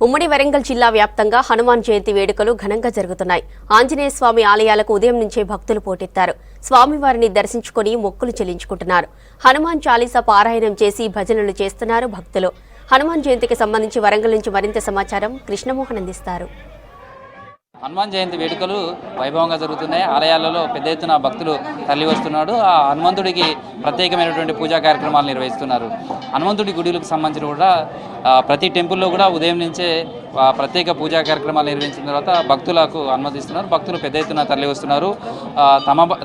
ఉమ్మడి వరంగల్ జిల్లా వ్యాప్తంగా హనుమాన్ జయంతి వేడుకలు ఘనంగా జరుగుతున్నాయి. ఆంజనేయ స్వామి ఆలయాలకు ఉదయం నుంచే భక్తులు పోటెత్తారు. స్వామివారిని దర్శించుకుని మొక్కులు చెల్లించుకుంటున్నారు. హనుమాన్ చాలీసా పారాయణం చేసి భజనలు చేస్తున్నారు భక్తులు. హనుమాన్ జయంతికి సంబంధించి వరంగల్ నుంచి మరింత సమాచారం కృష్ణమోహన్ అందిస్తారు. హనుమాన్ జయంతి వేడుకలు వైభవంగా జరుగుతున్నాయి. ఆలయాలలో పెద్ద ఎత్తున భక్తులు తరలి వస్తున్నాడు. ఆ హనుమంతుడికి ప్రత్యేకమైనటువంటి పూజా కార్యక్రమాలు నిర్వహిస్తున్నారు. హనుమంతుడి గుడిలకు సంబంధించిన కూడా ప్రతి టెంపుల్లో కూడా ఉదయం నుంచే ప్రత్యేక పూజా కార్యక్రమాలు నిర్వహించిన తర్వాత భక్తులకు అనుమతిస్తున్నారు. భక్తులు పెద్ద ఎత్తున తరలి వస్తున్నారు.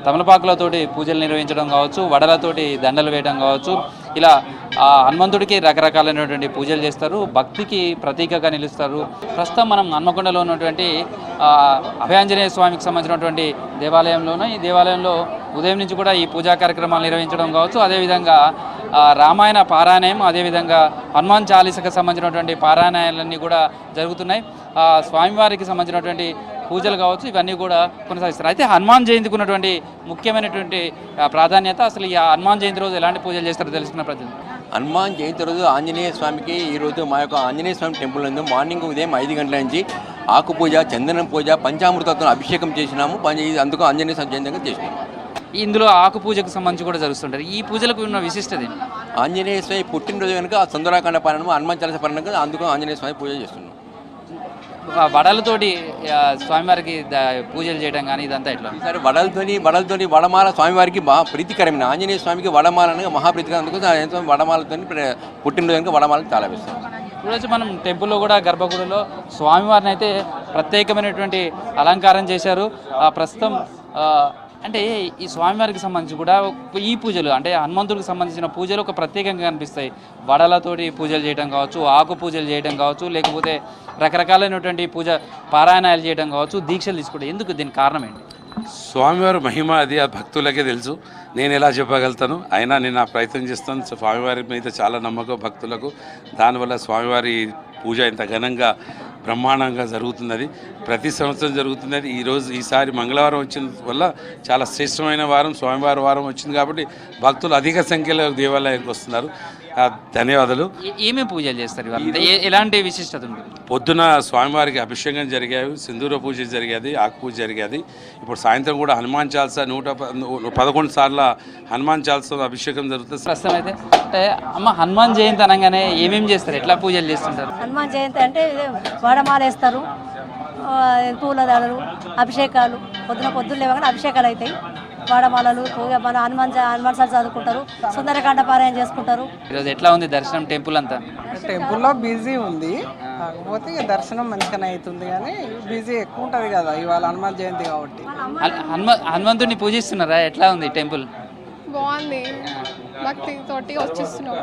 తమలపాకులతోటి పూజలు నిర్వహించడం కావచ్చు, వడలతోటి దండలు వేయడం కావచ్చు, ఇలా హనుమంతుడికి రకరకాలైనటువంటి పూజలు చేస్తారు. భక్తికి ప్రతీకగా నిలుస్తారు. ప్రస్తుతం మనం హన్మకొండలో ఉన్నటువంటి అభయాంజనేయ స్వామికి సంబంధించినటువంటి దేవాలయంలోనూ, ఈ దేవాలయంలో ఉదయం నుంచి కూడా ఈ పూజా కార్యక్రమాలు నిర్వహించడం కావచ్చు, అదేవిధంగా రామాయణ పారాయణం, అదేవిధంగా హనుమాన్ చాలీసకు సంబంధించినటువంటి పారాయణాలన్నీ కూడా జరుగుతున్నాయి. స్వామివారికి సంబంధించినటువంటి పూజలు కావచ్చు, ఇవన్నీ కూడా కొనసాగిస్తారు. అయితే హనుమాన్ జయంతికి ఉన్నటువంటి ముఖ్యమైనటువంటి ప్రాధాన్యత, అసలు ఈ హనుమాన్ జయంతి రోజు ఎలాంటి పూజలు చేస్తారో తెలుసుకున్న ప్రజలు. హనుమాన్ జయంతి రోజు ఆంజనేయ స్వామికి ఈరోజు మా యొక్క ఆంజనేయ స్వామి టెంపుల్ నందు మార్నింగ్ ఉదయం 5 గంటల నుంచి ఆకు పూజ, చందనం పూజ, పంచామృతంతో అభిషేకం చేసినాము. అందుకు ఆంజనేయ స్వామి జయంతిగా చేసినాము. ఇందులో ఆకు పూజకు సంబంధించి కూడా జరుగుతుంటారు. ఈ పూజలకు ఉన్న విశిష్టత ఆంజనేయ స్వామి పుట్టినరోజు కనుక సుందరాకాండ పారాయణం, హనుమాన్ చాలీసా పారాయణం, అందుకు ఆంజనేయ స్వామి పూజ చేస్తున్నాం. వడలతోటి స్వామివారికి పూజలు చేయడం కానీ ఇదంతా ఇట్లా సరే వడలతోని వడమాల స్వామివారికి మహా ప్రీతికరమైన ఆంజనేయ స్వామికి వడమాల అనగా మహాప్రీతికరం. అందుకు వడమాలతో పుట్టినరోజు కనుక వడమాలను చాలా వేస్తాం. ఈరోజు మనం టెంపుల్లో కూడా గర్భగుడిలో స్వామివారిని అయితే ప్రత్యేకమైనటువంటి అలంకారం చేశారు. ప్రస్తుతం అంటే ఈ స్వామివారికి సంబంధించి కూడా ఈ పూజలు, అంటే హనుమంతుడికి సంబంధించిన పూజలు ఒక ప్రత్యేకంగా కనిపిస్తాయి. వడలతోటి పూజలు చేయడం కావచ్చు, ఆకు పూజలు చేయడం కావచ్చు, లేకపోతే రకరకాలైనటువంటి పూజ పారాయణాలు చేయడం కావచ్చు, దీక్షలు తీసుకోవడం. ఎందుకు, దీనికి కారణం ఏంటి? స్వామివారి మహిమ అది ఆ భక్తులకే తెలుసు. నేను ఎలా చెప్పగలుగుతాను, అయినా నేను ఆ ప్రయత్నం చేస్తాను. స్వామివారి మీద చాలా నమ్మకం భక్తులకు. దానివల్ల స్వామివారి పూజ ఇంత ఘనంగా బ్రహ్మాండంగా జరుగుతున్నది. ప్రతి సంవత్సరం జరుగుతున్నది. ఈసారి మంగళవారం వచ్చిన వల్ల చాలా శ్రేష్టమైన వారం, స్వామివారి వారం వచ్చింది కాబట్టి భక్తులు అధిక సంఖ్యలో దేవాలయానికి వస్తున్నారు. ధన్యవాదాలు. ఏమేమి పూజలు చేస్తారు? ఎలాంటి విశిష్టత ఉంటుంది? పొద్దున స్వామివారికి అభిషేకం జరిగాయి, సింధూర పూజ జరిగేది, ఆకు పూజ జరిగేది. ఇప్పుడు సాయంత్రం కూడా హనుమాన్ చాలీసా 111 సార్ల హనుమాన్ చాలీసా అభిషేకం జరుగుతుంది. ప్రస్తుతం అయితే అంటే అమ్మ హనుమాన్ జయంతి అనగానే ఏమేమి చేస్తారు, ఎట్లా పూజలు చేస్తుంటారు? హనుమాన్ జయంతి అంటే వడమాల వేస్తారు, పూలదాడలు, అభిషేకాలు. పొద్దున్న లేవగానే అభిషేకాలు అవుతాయి. వాడమాలలు, మన హనుమాన్ చాలీసా చదువుకుంటారు, సుందరకాండ పారాయణ చేసుకుంటారు. ఈరోజు ఎట్లా ఉంది దర్శనం? టెంపుల్ అంతా టెంపుల్లో బిజీ ఉంది, కాకపోతే ఇక దర్శనం మంచిగానే అవుతుంది, కానీ బిజీ ఎక్కువ ఉంటుంది కదా ఇవాళ హనుమాన్ జయంతి కాబట్టి. హనుమంతుడిని పూజిస్తున్నారా? ఎట్లా ఉంది టెంపుల్? బాగుంది, భక్తి తోటి వచ్చేస్తున్నాం.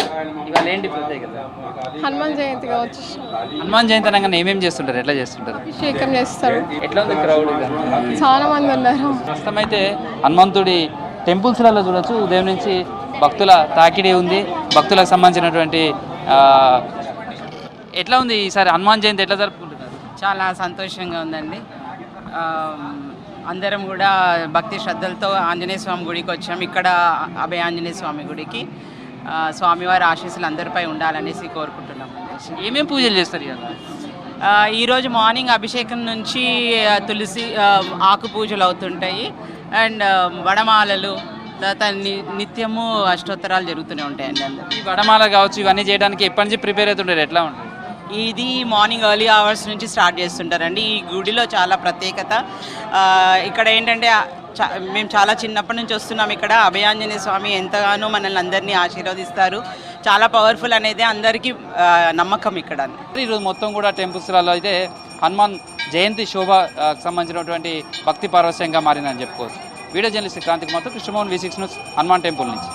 ఇవాళ ఏంటి ప్రత్యేకత? హనుమాన్ జయంతిగా వచ్చేస్తున్నాం. హనుమాన్ జయంతి అనగానే ఏమేమి చేస్తుంటారు, ఎట్లా చేస్తుంటారు? అభిషేకం చేస్తారు. ఎట్లా ఉంది క్రౌడ్? చాలా మంది ఉన్నారు. ప్రస్తుతం అయితే హనుమంతుడి టెంపుల్స్లలో చూడొచ్చు, ఉదయం నుంచి భక్తుల తాకిడి ఉంది. భక్తులకు సంబంధించినటువంటి ఎట్లా ఉంది ఈసారి హనుమాన్ జయంతి ఎట్లా జరుపుకుంటున్నారు? చాలా సంతోషంగా ఉందండి. అందరం కూడా భక్తి శ్రద్ధలతో ఆంజనేయ స్వామి గుడికి వచ్చాము. ఇక్కడ అభయ ఆంజనేయ స్వామి గుడికి స్వామివారి ఆశీస్సులు అందరిపై ఉండాలనేసి కోరుకుంటున్నాం. ఏమేమి పూజలు చేస్తారు ఇవాళ? ఈరోజు మార్నింగ్ అభిషేకం నుంచి తులసి ఆకు పూజలు అవుతుంటాయి, అండ్ వడమాలలు, తర్వాత నిత్యము అష్టోత్తరాలు జరుగుతూనే ఉంటాయండి. అందరూ ఈ వడమాల కావచ్చు, ఇవన్నీ చేయడానికి ఎప్పటి నుంచి ప్రిపేర్ అవుతుంటారు, ఎట్లా ఉంటుంది? ఇది మార్నింగ్ ఎర్లీ అవర్స్ నుంచి స్టార్ట్ చేస్తుంటారండి. ఈ గుడిలో చాలా ప్రత్యేకత. ఇక్కడ ఏంటంటే మేము చాలా చిన్నప్పటి నుంచి వస్తున్నాం. ఇక్కడ అభయాంజనేయ స్వామి ఎంతగానో మనల్ని అందరినీ ఆశీర్వదిస్తారు. చాలా పవర్ఫుల్ అనేది అందరికీ నమ్మకం ఇక్కడ. ఈరోజు మొత్తం కూడా టెంపుల్స్లలో అయితే హనుమాన్ జయంతి శోభ సంబంధించినటువంటి భక్తి పారవశ్యంగా మారిందని చెప్పుకోవచ్చు. వీడియో జర్నలిస్ట్ క్రాంతికి మాత్రం Krishnamohan V6 news, Hanuman temple నుంచి.